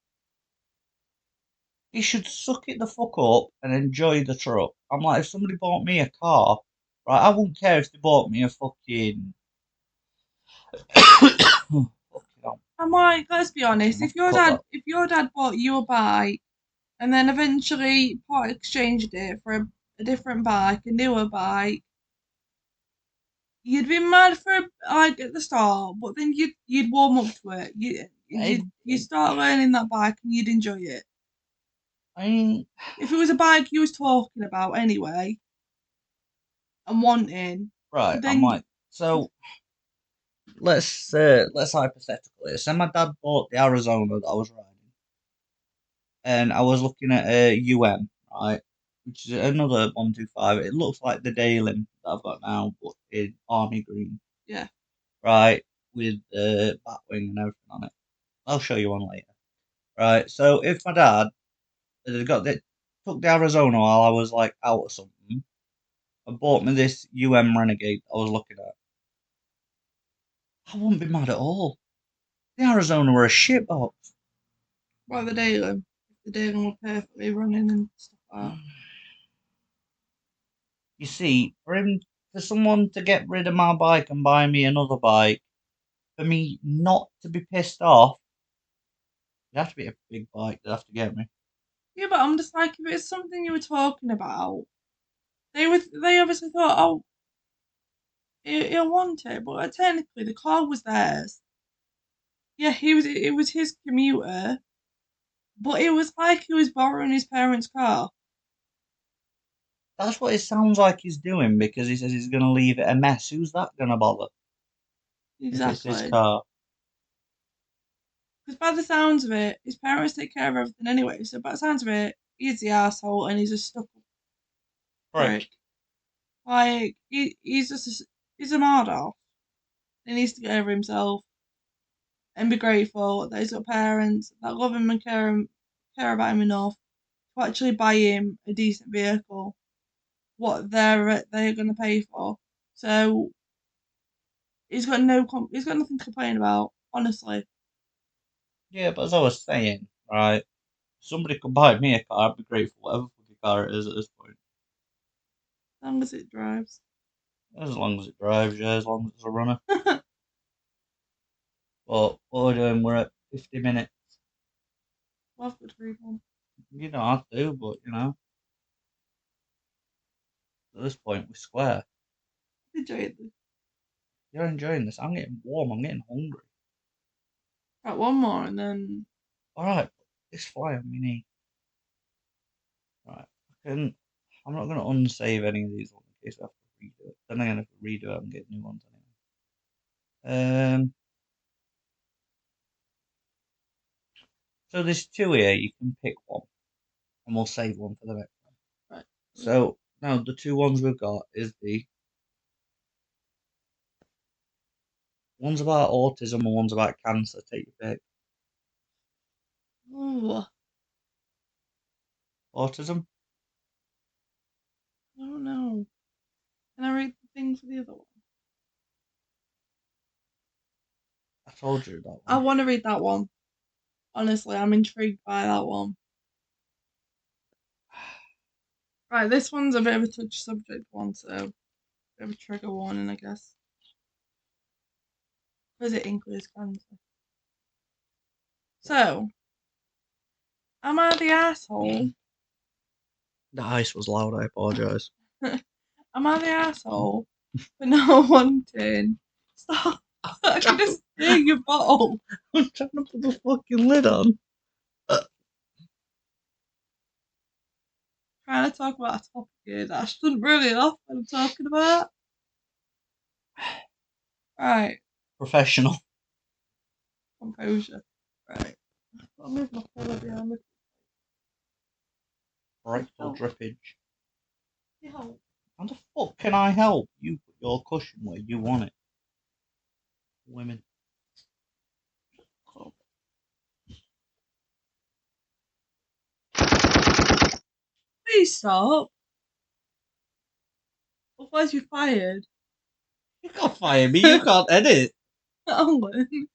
He should suck it the fuck up and enjoy the truck. I'm like, if somebody bought me a car, right, I wouldn't care if they bought me a fucking. Fucking hell. I'm like, let's be honest, Cut if your dad bought you a bike and then eventually part exchanged it for a different bike, a newer bike, you'd be mad for like at the start, but then you'd warm up to it. You'd start learning that bike and you'd enjoy it. I mean, If it was a bike you was talking about anyway and wanting, right, I'm then like, so let's hypothetically say my dad bought the Arizona that I was riding, and I was looking at a right, which is another 125. It looks like the Daylin that I've got now, but in army green, yeah. right, with the batwing and everything on it. I'll show you one later. Right, so if my dad had took the Arizona while I was like out or something, and bought me this Renegade I was looking at, I wouldn't be mad at all. The Arizona were a shitbox. Well, the Daylum. The Daylum were perfectly running and stuff like that. You see, for someone to get rid of my bike and buy me another bike, for me not to be pissed off, it'd have to be a big bike. They'd have to get me. Yeah, but I'm just like, if it's something you were talking about, they obviously thought, oh, he'll want it, but technically the car was theirs. Yeah, it was his commuter, but it was like he was borrowing his parents' car. That's what it sounds like he's doing because he says he's going to leave it a mess. Who's that going to bother if it's his Exactly. car? Because by the sounds of it, his parents take care of everything anyway. So by the sounds of it, he's the asshole and he's a stuck Right. prick. Like he's a mad off. He needs to get over himself and be grateful that he's got parents that love him and care about him enough to actually buy him a decent vehicle. What they're going to pay for. So he's got nothing to complain about. Honestly, Yeah, but as I was saying, right, somebody could buy me a car. I'd be grateful, whatever fucking car it is at this point. as long as it drives. As long as it drives, yeah, as long as it's a runner. But what we're doing, we're at 50 minutes. Well, I've got to read one. You don't have to, but at this point, we're square. Enjoy this. You're enjoying this. I'm getting warm. I'm getting hungry. Right, one more and then. Alright, this fly on my knee. Right, I'm not going to unsave any of these ones in case I have to redo it. Then I'm going to redo it and get new ones anyway. So there's two here. You can pick one, and we'll save one for the next one. Right. So now the two ones we've got is the one's about autism and one's about cancer. Take your pick. Ooh, Autism. I don't know. Can I read the thing for the other one? I told you that I one. want to read that one. Honestly, I'm intrigued by that one. Right, this one's a bit of a touchy subject one, so a bit of a trigger warning, I guess. Because it includes cancer. So, am I the asshole? The ice was loud. I apologise. Am I the asshole for not wanting? Stop! I can just hear your bottle. I'm trying to put the fucking lid on. Trying to talk about a topic here that I shouldn't really off what I'm talking about. Right, Professional. composure. Right. I'll move my pillow behind me. Rectal drippage. Yeah. How the fuck can I help? You put your cushion where you want it. Women. Please stop. Otherwise you're fired. You can't fire me. You can't edit. Alan.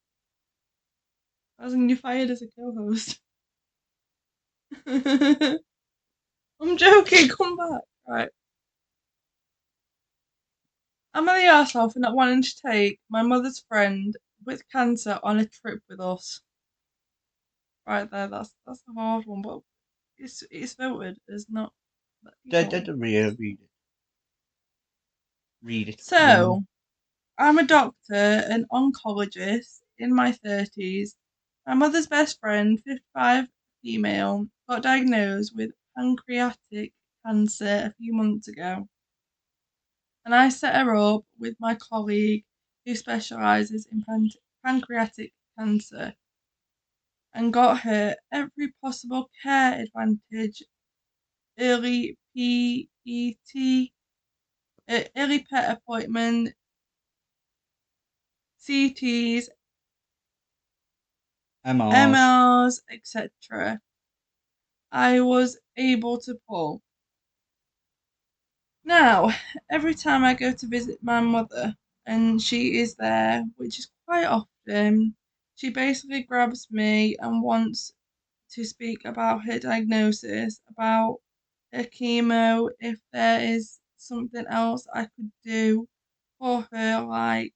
As in, you're fired as a co-host. I'm joking, come back. Right. Am I the arsehole for not wanting to take my mother's friend with cancer on a trip with us? Right there, that's a hard one, but it's voted as not. Read it. Read it. So, I'm a doctor, an oncologist in my 30s. My mother's best friend, 55, female, got diagnosed with pancreatic cancer a few months ago. And I set her up with my colleague who specialises in pancreatic cancer and got her every possible care advantage, early early pet appointment, CTs, MRs. MRs, etc. I was able to pull. Now, every time I go to visit my mother and she is there, which is quite often, she basically grabs me and wants to speak about her diagnosis, about her chemo, if there is something else I could do for her, like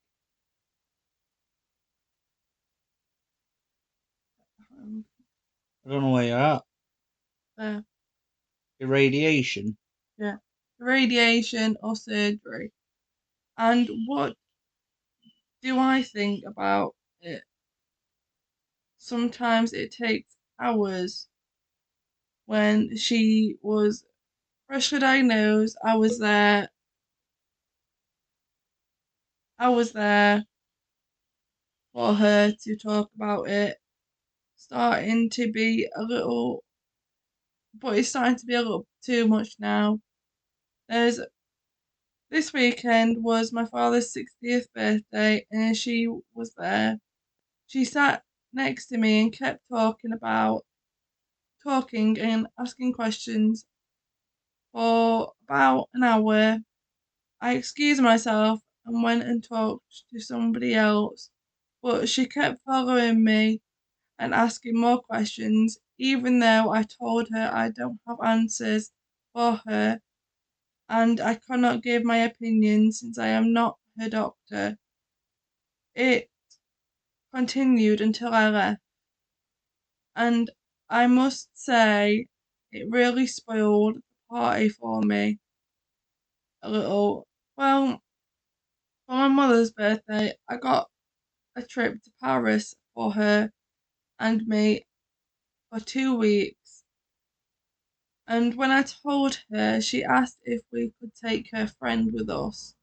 I don't know where you're at. uh, Irradiation. yeah, radiation or surgery. And what do I think about it? Sometimes it takes hours. When she was freshly diagnosed, I was there for her to talk about it. Starting to be a little, but it's starting to be a little too much now. There's This weekend was my father's 60th birthday, and she was there. She sat next to me and kept talking and asking questions for about an hour. I excused myself and went and talked to somebody else, but she kept following me and asking more questions, even though I told her I don't have answers for her and I cannot give my opinion since I am not her doctor. It continued until I left, and I must say it really spoiled the party for me a little. Well, for my mother's birthday, I got a trip to Paris for her and me for 2 weeks. And when I told her, she asked if we could take her friend with us.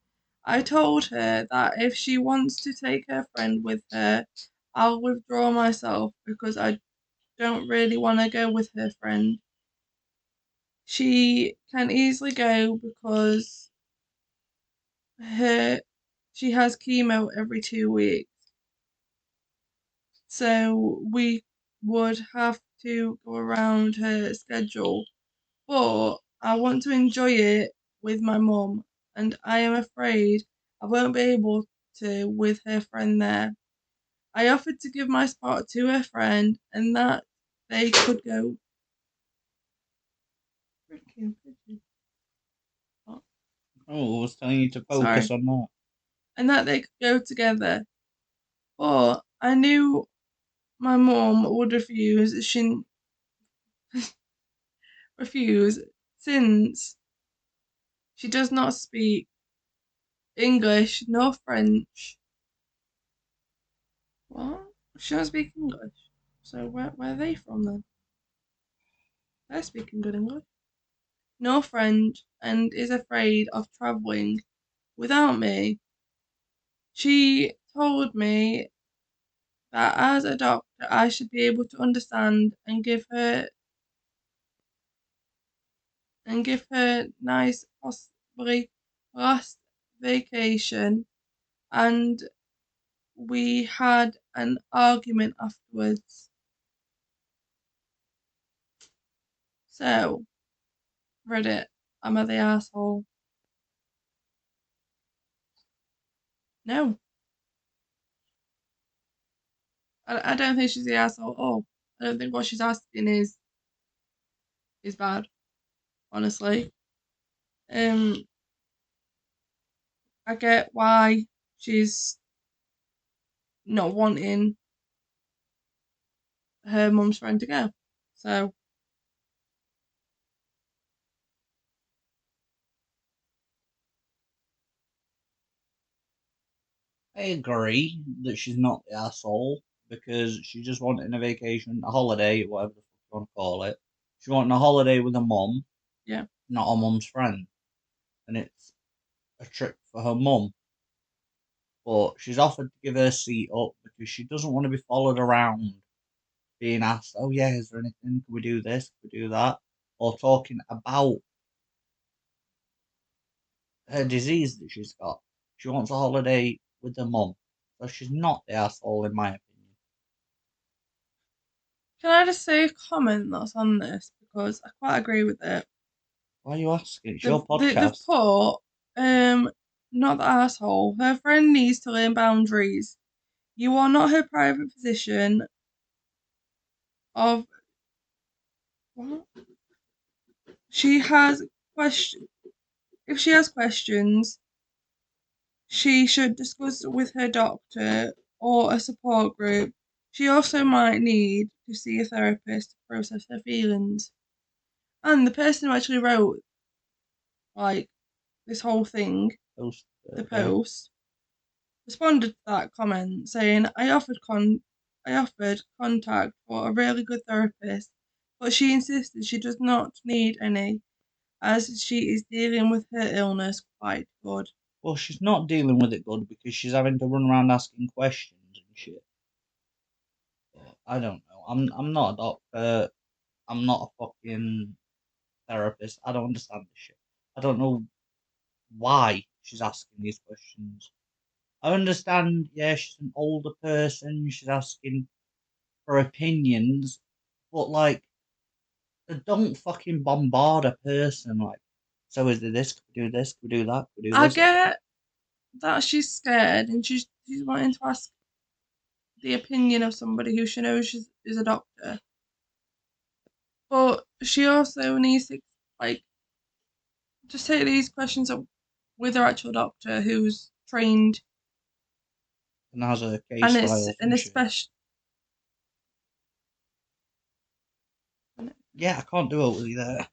I told her that if she wants to take her friend with her, I'll withdraw myself because I don't really want to go with her friend. She can easily go because her she has chemo every 2 weeks. So we would have to go around her schedule. But I want to enjoy it with my mum, and I am afraid I won't be able to with her friend there. I offered to give my spot to her friend and that they could go. Oh, I was telling you to focus Sorry. on that. And that they could go together. But I knew my mum would refuse. She refuse since she does not speak English nor French. What? She doesn't speak English. So where are they from then? They're speaking good English. No French and is afraid of travelling without me. She told me that as a doctor I should be able to understand and give her nice possibly last vacation, and we had an argument afterwards. So, Reddit, am I the asshole? No. I don't think she's the asshole at all. I don't think what she's asking is bad, honestly. I get why she's not wanting her mum's friend to go. So I agree that she's not the asshole because she's just wanting a vacation, a holiday, whatever the fuck you want to call it. She's wanting a holiday with her mum, yeah. not her mum's friend. And it's a trip for her mum. But she's offered to give her seat up because she doesn't want to be followed around being asked, oh yeah, is there anything? Can we do this? Can we do that? Or talking about her disease that she's got. She wants a holiday with her mum. So she's not the asshole, in my opinion. Can I just say a comment that's on this because I quite agree with it. Why are you asking? It's your They've podcast. put not the asshole. Her friend needs to learn boundaries. You are not her private physician of what? She has question. If she has questions, she should discuss with her doctor or a support group. She also might need to see a therapist to process her feelings. And the person who actually wrote like this whole thing, Post, the yeah. post, responded to that comment saying, I offered contact for a really good therapist, but she insisted she does not need any, as she is dealing with her illness quite good. Well, she's not dealing with it good because she's having to run around asking questions and shit. I don't know. I'm not a doctor. I'm not a fucking therapist. I don't understand this shit. I don't know why she's asking these questions. I understand, yeah, she's an older person. She's asking for opinions, but like, don't fucking bombard a person. Like, so is it this? Could we do this? Could we do that? Could we do I this? get that she's scared and she's wanting to ask the opinion of somebody who she knows is a doctor. But she also needs to like just take these questions up with her actual doctor who's trained And has a and case it's files an and shit. especially Yeah, I can't do it with you there.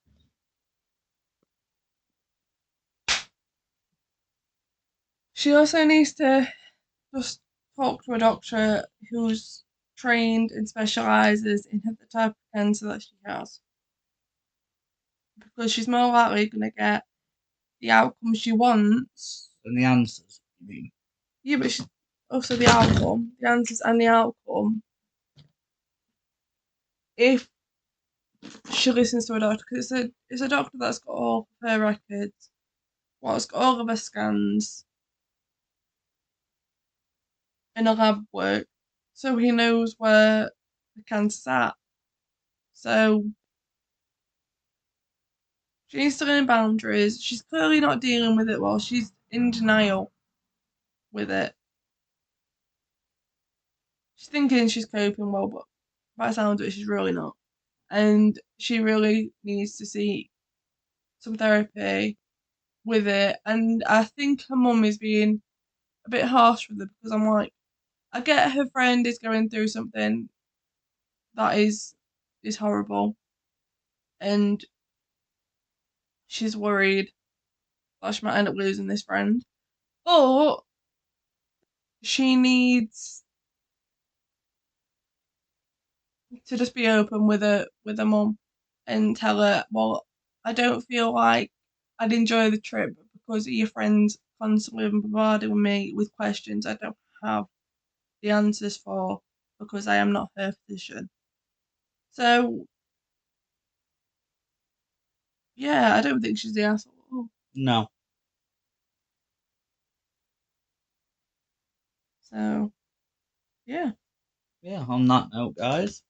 she also needs to just talk to a doctor who's trained and specialises in the type of cancer that she has. Because she's more likely going to get the outcome she wants. And the answers, you mean? Yeah, but she's also the outcome, the answers and the outcome, if she listens to a doctor. Because it's a doctor that's got all of her records, it's got all of her scans and her lab work, so he knows where the cancer's at. So she needs to learn boundaries. She's clearly not dealing with it well. She's in denial with it. She's thinking she's coping well, but by the sound of it, she's really not. And she really needs to see some therapy with it. And I think her mum is being a bit harsh with her because I'm like, I get her friend is going through something that is horrible, and she's worried that she might end up losing this friend. But she needs to just be open with her mum and tell her, well, I don't feel like I'd enjoy the trip because your friends constantly bombarding me with questions I don't have the answers for because I am not her physician. So yeah, I don't think she's the asshole. No. So yeah. Yeah, on that note, guys,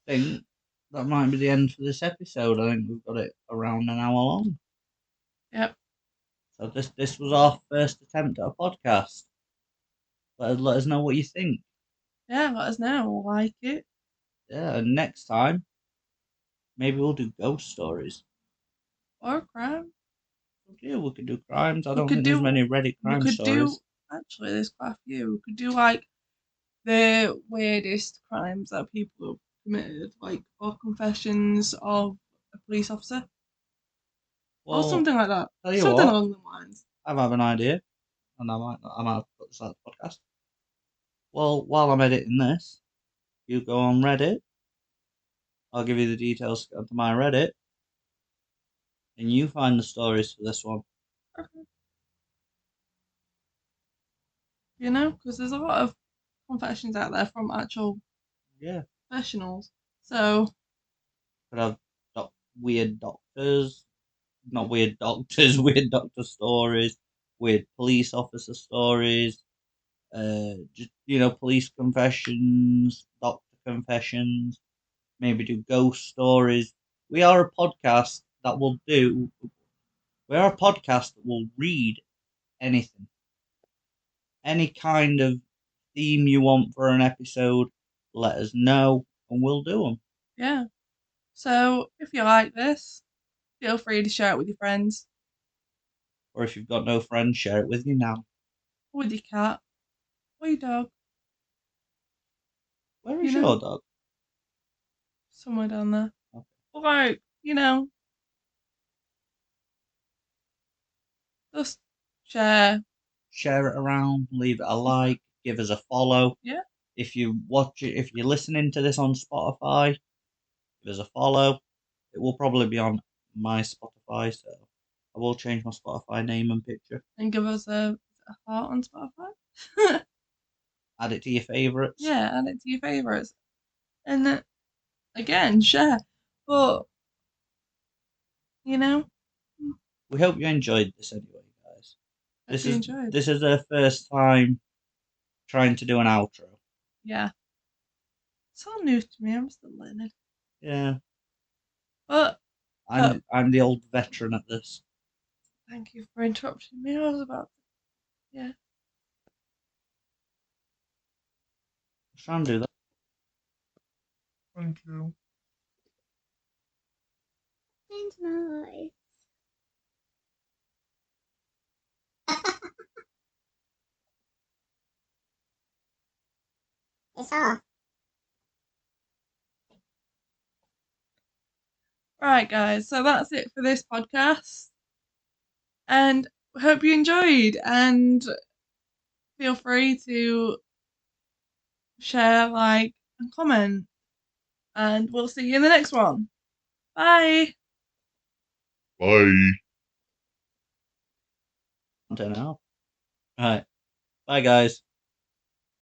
I think that might be the end for this episode. I think we've got it around an hour long. Yep. So this was our first attempt at a podcast. Let us know what you think. Yeah, let us know. Like it. Yeah, and next time maybe we'll do ghost stories. Or crime. Yeah, we could do crimes. I We don't could think there's do. many Reddit We crime could do. stories. Actually, there's quite a few. We could do like the weirdest crimes that people have committed, like or confessions of a police officer, or Well, something like that. tell you Something what, along the lines. I have an idea, and I might have to put this out the podcast. Well, while I'm editing this, you go on Reddit. I'll give you the details to go to my Reddit, and you find the stories for this one. Okay. You know, because there's a lot of confessions out there from actual Yeah, professionals. So could have weird doctors, not weird doctors, weird doctor stories, weird police officer stories, just police confessions, doctor confessions, maybe do ghost stories. We are a podcast that will do. We are a podcast that will read anything, any kind of theme you want for an episode. Let us know, and we'll do them. yeah. So if you like this, feel free to share it with your friends, Or if you've got no friends, share it with you now. or with your cat, or your dog. Where You is know, your dog? somewhere down there. Okay. Or like, just share. Share it around, leave it a like, give us a follow. Yeah. If you're listening to this on Spotify, give us a follow. It will probably be on my Spotify, so I will change my Spotify name and picture. And give us a heart on Spotify. Add it to your favourites. Yeah, add it to your favourites. And again, share. But, you know, We hope you enjoyed this anyway, guys. hope you enjoyed. This is our first time trying to do an outro. Yeah. It's all new to me. I'm still learning. Yeah, But I'm the old veteran at this. thank you for interrupting me. I was about to, yeah. Let's try and do that. Thank you. Thanks, nice. It's off. Right, guys. So that's it for this podcast. And hope you enjoyed. And feel free to share, like, and comment. And we'll see you in the next one. Bye. Bye. I don't know. All right. Bye, guys.